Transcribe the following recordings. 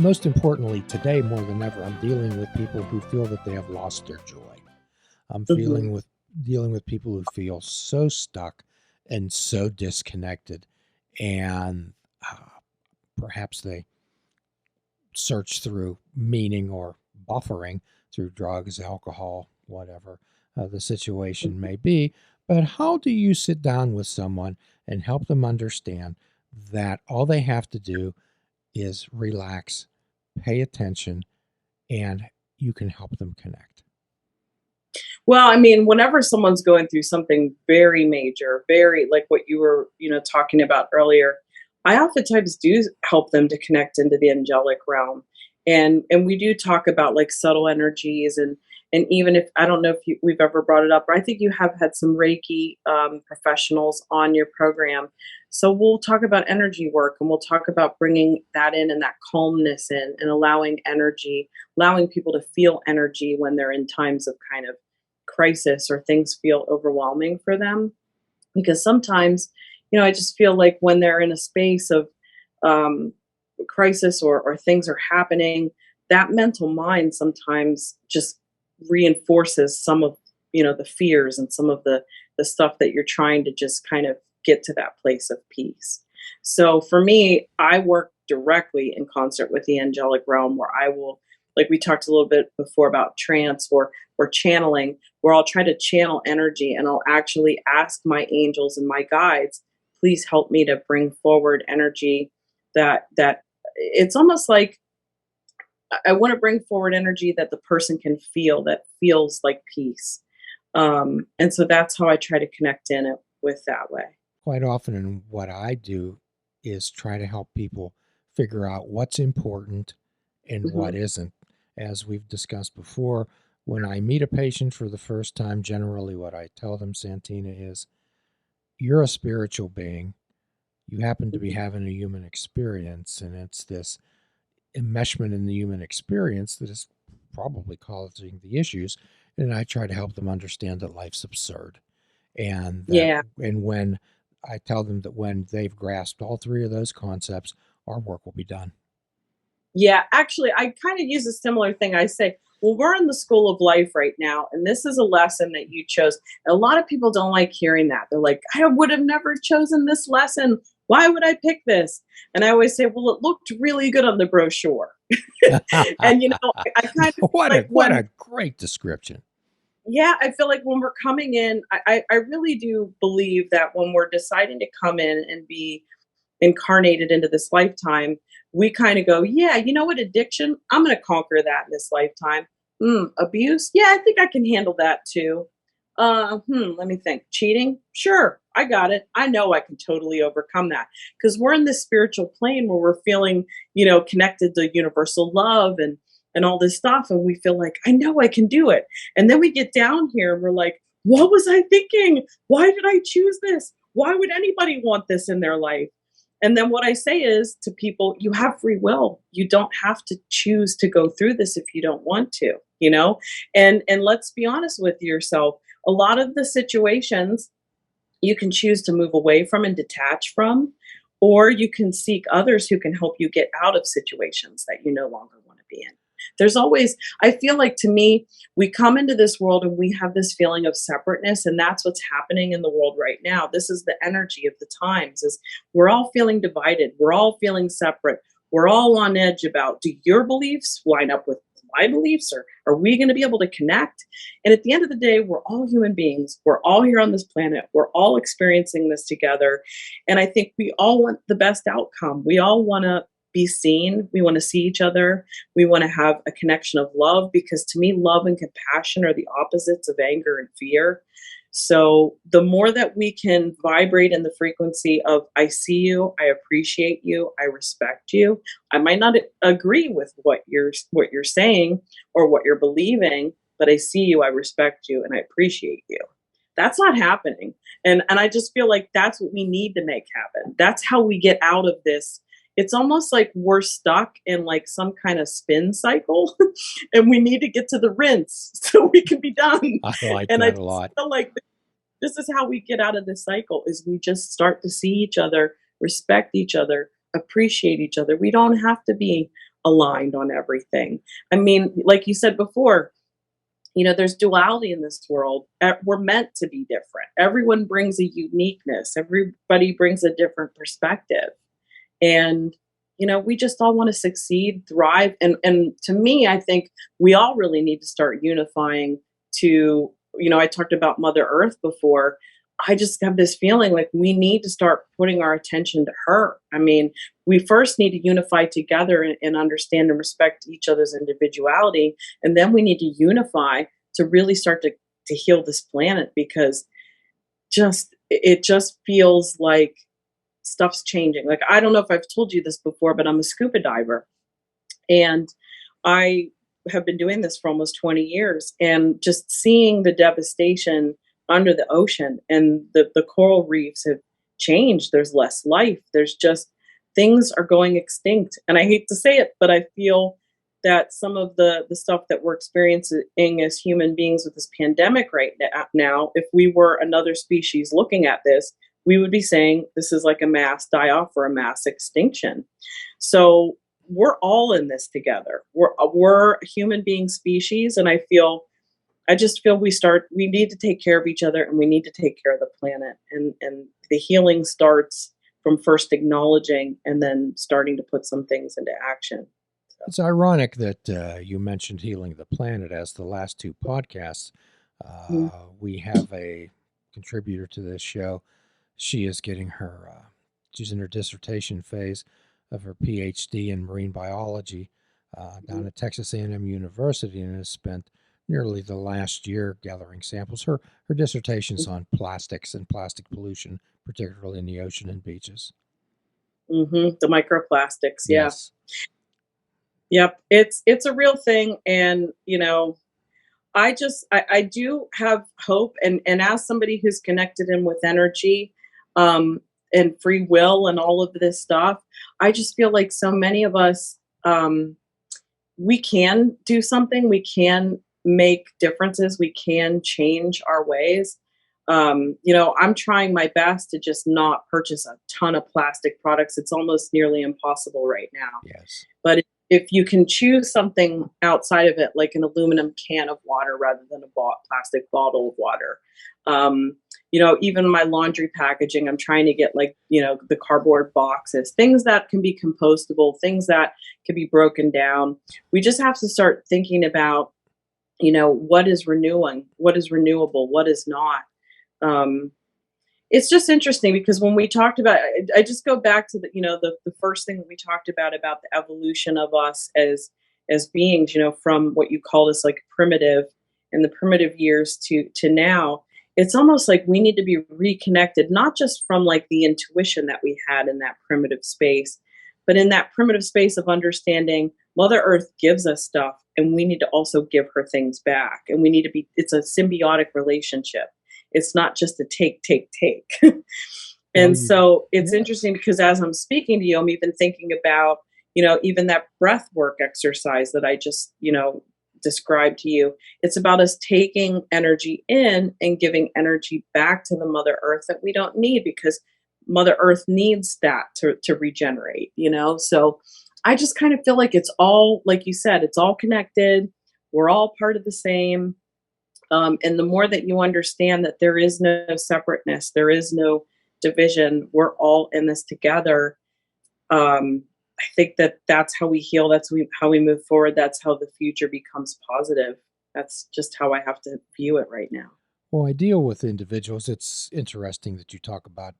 most importantly, today more than ever, I'm dealing with people who feel that they have lost their joy. I'm Mhm. feeling with dealing with people who feel so stuck and so disconnected, and uh, perhaps they search through meaning or buffering through drugs, alcohol, whatever the situation may be. But how do you sit down with someone and help them understand that all they have to do is relax, pay attention, and you can help them connect? Well, I mean, whenever someone's going through something very major, very like what you were, talking about earlier, I oftentimes do help them to connect into the angelic realm. And we do talk about like subtle energies and even if I don't know if we've ever brought it up, but I think you have had some Reiki professionals on your program. So we'll talk about energy work and we'll talk about bringing that in and that calmness in and allowing energy, allowing people to feel energy when they're in times of kind of crisis or things feel overwhelming for them because sometimes I just feel like when they're in a space of um, crisis or things are happening, that mental mind sometimes just reinforces some of the fears and some of the stuff that you're trying to just kind of get to that place of peace. So for me, I work directly in concert with the angelic realm where I will, like we talked a little bit before about trance or channeling, where I'll try to channel energy and I'll actually ask my angels and my guides, please help me to bring forward energy that it's almost like I want to bring forward energy that the person can feel that feels like peace. And so that's how I try to connect in it with that way. Quite often, and what I do is try to help people figure out what's important and what Hmm. isn't. As we've discussed before, when I meet a patient for the first time, generally what I tell them, Santina, is you're a spiritual being. You happen to be Hmm. having a human experience, and it's this enmeshment in the human experience that is probably causing the issues. And I try to help them understand that life's absurd, and that Yeah. and when I tell them that when they've grasped all three of those concepts, our work will be done. Yeah, actually, I kind of use a similar thing. I say, well, we're in the school of life right now, and this is a lesson that you chose. And a lot of people don't like hearing that. They're like, I would have never chosen this lesson. Why would I pick this? And I always say, well, it looked really good on the brochure. And, I kind of feel like What when, a great description. yeah, I feel like when we're coming in, I really do believe that when we're deciding to come in and be incarnated into this lifetime, we kind of go, yeah, you know what, addiction, I'm going to conquer that in this lifetime. Abuse, yeah, I think I can handle that too. Let me think. Cheating, sure, I got it. I know I can totally overcome that because we're in this spiritual plane where we're feeling, connected to universal love and all this stuff, and we feel like I know I can do it. And then we get down here and we're like, what was I thinking? Why did I choose this? Why would anybody want this in their life? And then what I say is to people, you have free will. You don't have to choose to go through this if you don't want to, you know? And let's be honest with yourself. A lot of the situations you can choose to move away from and detach from, or you can seek others who can help you get out of situations that you no longer want to be in. There's always, I feel like to me, we come into this world and we have this feeling of separateness, and that's what's happening in the world right now. This is the energy of the times is we're all feeling divided, we're all feeling separate, we're all on edge about do your beliefs line up with my beliefs, or are we going to be able to connect? And at the end of the day, we're all human beings. We're all here on this planet. We're all experiencing this together. And I think we all want the best outcome. We all want to be seen. We want to see each other. We want to have a connection of love because to me, love and compassion are the opposites of anger and fear. So the more that we can vibrate in the frequency of I see you, I appreciate you, I respect you. I might not agree with what you're saying or what you're believing, but I see you, I respect you, and I appreciate you. That's not happening. And I just feel like that's what we need to make happen. That's how we get out of this. It's almost like we're stuck in like some kind of spin cycle and we need to get to the rinse so we can be done. I like And I that a just lot. feel like this is how we get out of this cycle is we just start to see each other, respect each other, appreciate each other. We don't have to be aligned on everything. I mean, like you said before, there's duality in this world. We're meant to be different. Everyone brings a uniqueness. Everybody brings a different perspective. And we just all want to succeed, thrive, and to me, I think we all really need to start unifying to, I talked about Mother Earth before. I just have this feeling like we need to start putting our attention to her. I mean, we first need to unify together and understand and respect each other's individuality, and then we need to unify to really start to heal this planet, because it just feels like stuff's changing. Like, I don't know if I've told you this before, but I'm a scuba diver, and I have been doing this for almost 20 years, and just seeing the devastation under the ocean, and the coral reefs have changed. There's less life. There's just things are going extinct. And I hate to say it, but I feel that some of the stuff that we're experiencing as human beings with this pandemic right now, if we were another species looking at this, we would be saying this is like a mass die off or a mass extinction. So we're all in this together. We're a human being species, and I just feel we need to take care of each other, and we need to take care of the planet. And the healing starts from first acknowledging and then starting to put some things into action. So, It's ironic that you mentioned healing the planet, as the last two podcasts. mm, We have a contributor to this show. She is getting she's in her dissertation phase of her PhD in marine biology down mm, at Texas A&M University, and has spent nearly the last year gathering samples. Her dissertation's on plastics and plastic pollution, particularly in the ocean and beaches. the microplastics, yeah. Yes. Yep, it's a real thing. And I do have hope, and as somebody who's connected in with energy, um, and free will and all of this stuff, I just feel like so many of us, we can do something. We can make differences. We can change our ways. I'm trying my best to just not purchase a ton of plastic products. It's almost nearly impossible right now. Yes. But if you can choose something outside of it, like an aluminum can of water rather than a plastic bottle of water, even my laundry packaging, I'm trying to get, like, the cardboard boxes, things that can be compostable, things that can be broken down. We just have to start thinking about, what is renewing, what is renewable, what is not. Um, it's just interesting because when we talked about, I just go back to the first thing that we talked about the evolution of us as beings, from what you called us, like, primitive, in the primitive years to now. It's almost like we need to be reconnected, not just from, like, the intuition that we had in that primitive space, but in that primitive space of understanding Mother Earth gives us stuff, and we need to also give her things back, and we need to be, it's a symbiotic relationship. It's not just a take, take, take. Well, And you so it's yes. interesting because as I'm speaking to you, I'm even thinking about, even that breath work exercise that I just, described to you. It's about us taking energy in and giving energy back to the Mother Earth that we don't need, because Mother Earth needs that to regenerate, So I just kind of feel like it's all, like you said, it's all connected. We're all part of the same. And the more that you understand that there is no separateness, there is no division, we're all in this together. I think that that's how we heal. That's how we move forward. That's how the future becomes positive. That's just how I have to view it right now. Well, I deal with individuals. It's interesting that you talk about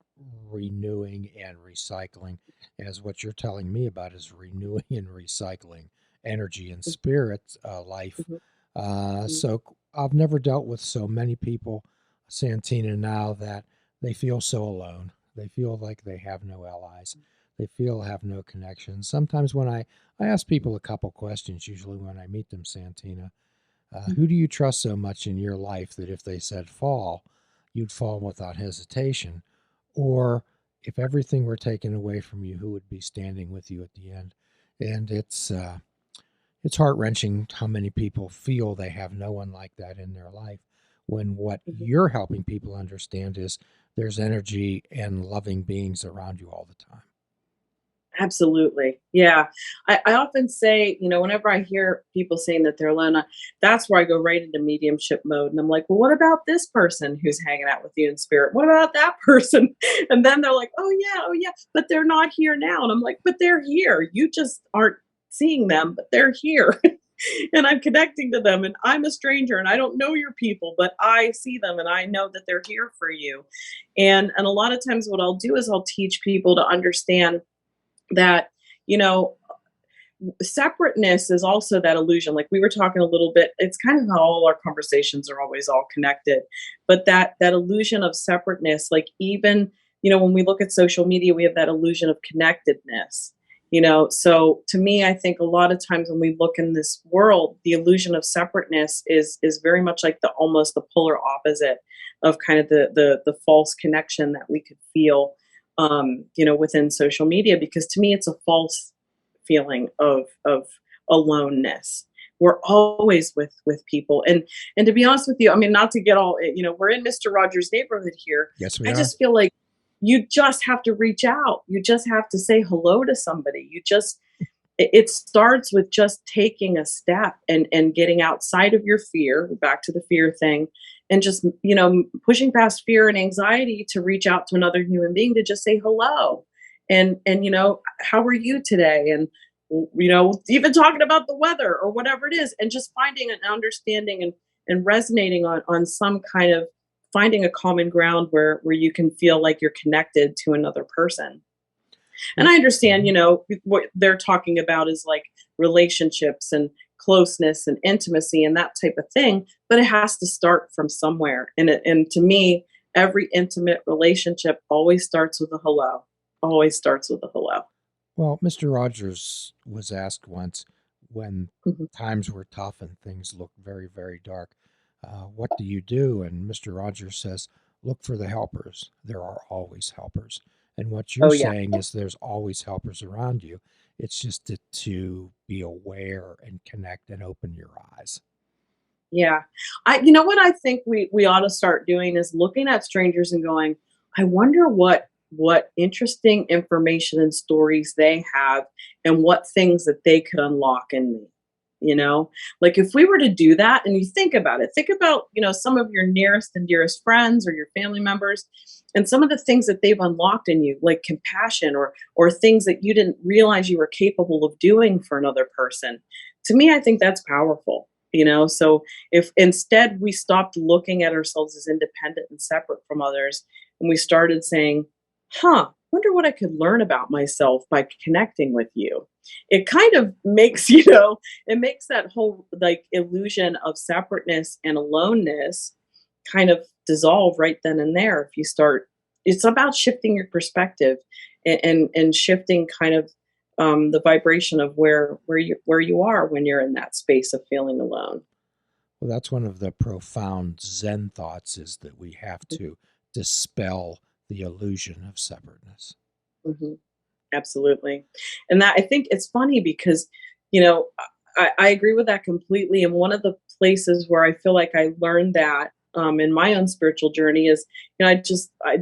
renewing and recycling, as what you're telling me about is renewing and recycling energy and spirit, life. Mhm, mhm, So I've never dealt with so many people, Santina, now that they feel so alone. They feel like they have no allies. They feel have no connections. Sometimes when I ask people a couple questions, usually when I meet them, Santina, mhm. who do you trust so much in your life that if they said fall, you'd fall without hesitation? Or if everything were taken away from you, who would be standing with you at the end? And it's heart wrenching how many people feel they have no one like that in their life. When what Mhm. you're helping people understand is there's energy and loving beings around you all the time. Absolutely. Yeah. I often say, whenever I hear people saying that they're alone, that's where I go right into mediumship mode. And I'm like, well, what about this person who's hanging out with you in spirit? What about that person? And then they're like, oh, yeah, but they're not here now. And I'm like, but they're here. You just aren't seeing them, but they're here. And I'm connecting to them. And I'm a stranger and I don't know your people, but I see them and I know that they're here for you. And a lot of times, what I'll do is I'll teach people to understand that you know separateness is also that illusion, like we were talking a little bit. It's kind of how all our conversations are always all connected, but that illusion of separateness, like even when we look at social media, we have that illusion of connectedness. So to me, I think a lot of times when we look in this world, the illusion of separateness is very much like the almost the polar opposite of kind of the false connection that we could feel within social media, because to me it's a false feeling of aloneness. We're always with people, and to be honest with you, I mean, not to get all, we're in Mr. Rogers' neighborhood here. Yes, we I are. just feel like you just have to reach out. You just have to say hello to somebody. It starts with just taking a step and getting outside of your fear, back to the fear thing, and just pushing past fear and anxiety to reach out to another human being to just say hello. And how are you today? And even talking about the weather or whatever it is, and just finding an understanding and resonating on some kind of, finding a common ground where you can feel like you're connected to another person. And Well, I understand, mhm. what they're talking about is like relationships and closeness and intimacy and that type of thing, but it has to start from somewhere. And to me, every intimate relationship always starts with a hello. Always starts with a hello. Well, Mr. Rogers was asked once when Mhm. times were tough and things looked very, very dark, what do you do? And Mr. Rogers says, look for the helpers. There are always helpers. And what you're Oh yeah. saying is there's always helpers around you. It's just to be aware and connect and open your eyes. Yeah. You know what I think we ought to start doing is looking at strangers and going, I wonder what interesting information and stories they have, and what things that they could unlock in me. You know? Like if we were to do that and you think about it, think about, some of your nearest and dearest friends or your family members, and some of the things that they've unlocked in you, like compassion or things that you didn't realize you were capable of doing for another person. To me, I think that's powerful. So if instead we stopped looking at ourselves as independent and separate from others, and we started saying, wonder what I could learn about myself by connecting with you. It kind of makes, it makes that whole like illusion of separateness and aloneness kind of dissolve right then and there. If you start, it's about shifting your perspective, and shifting kind of the vibration of where you are when you're in that space of feeling alone. Well, that's one of the profound Zen thoughts is that we have to dispel the illusion of separateness. Mhm. Absolutely. And that, I think it's funny because, you know, I agree with that completely. And one of the places where I feel like I learned that in my own spiritual journey is, I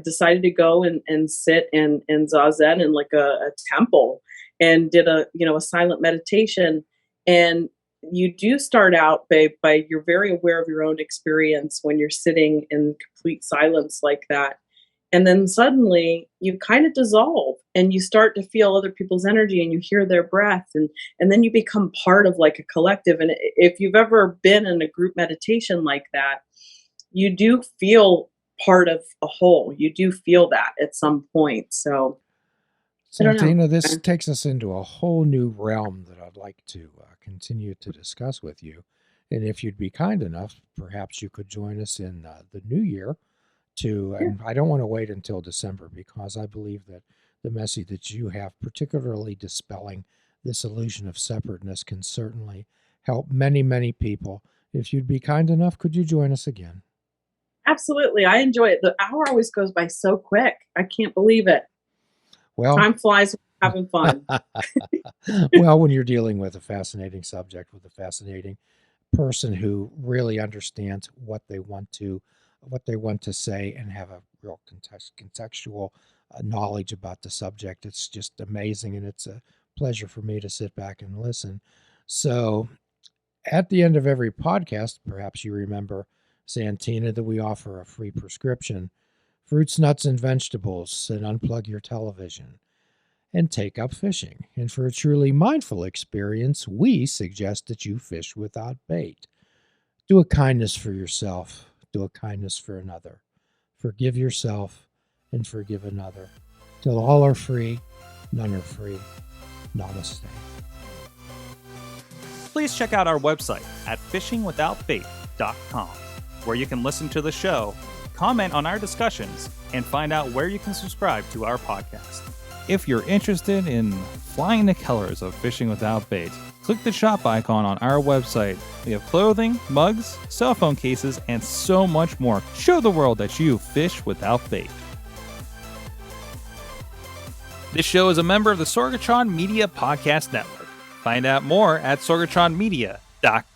decided to go and sit and zazen in like a temple, and did a silent meditation. And you do start out by you're very aware of your own experience when you're sitting in complete silence like that, and then suddenly you kind of dissolve and you start to feel other people's energy and you hear their breath, and then you become part of like a collective. And if you've ever been in a group meditation like that, you do feel part of a whole. You do feel that at some point. So I don't know. Santina, this takes us into a whole new realm that I'd like to continue to discuss with you. And if you'd be kind enough, perhaps you could join us in the new year Yeah, and I don't want to wait until December because I believe that the message that you have, particularly dispelling this illusion of separateness, can certainly help many, many people. If you'd be kind enough, could you join us again? absolutely. I enjoy it. The hour always goes by so quick. I can't believe it. Well, Time flies when we're having fun. well, when you're dealing with a fascinating subject with a fascinating person who really understands what they want to say and have a real contextual knowledge about the subject. It's just amazing, and it's a pleasure for me to sit back and listen. So, at the end of every podcast, perhaps you remember, Santina, that we offer a free prescription: fruits, nuts, and vegetables, and unplug your television and take up fishing. And for a truly mindful experience, we suggest that you fish without bait. Do a kindness for yourself, do a kindness for another. Forgive yourself and forgive another. Till all are free, none are free. Namaste. Please check out our website at fishingwithoutbait.com, where you can listen to the show, comment on our discussions, and find out where you can subscribe to our podcast. If you're interested in flying the colors of Fishing Without Bait, click the shop icon on our website. We have clothing, mugs, cell phone cases, and so much more. Show the world that you fish without bait. This show is a member of the Sorgatron Media Podcast Network. Find out more at sorgatronmedia.com.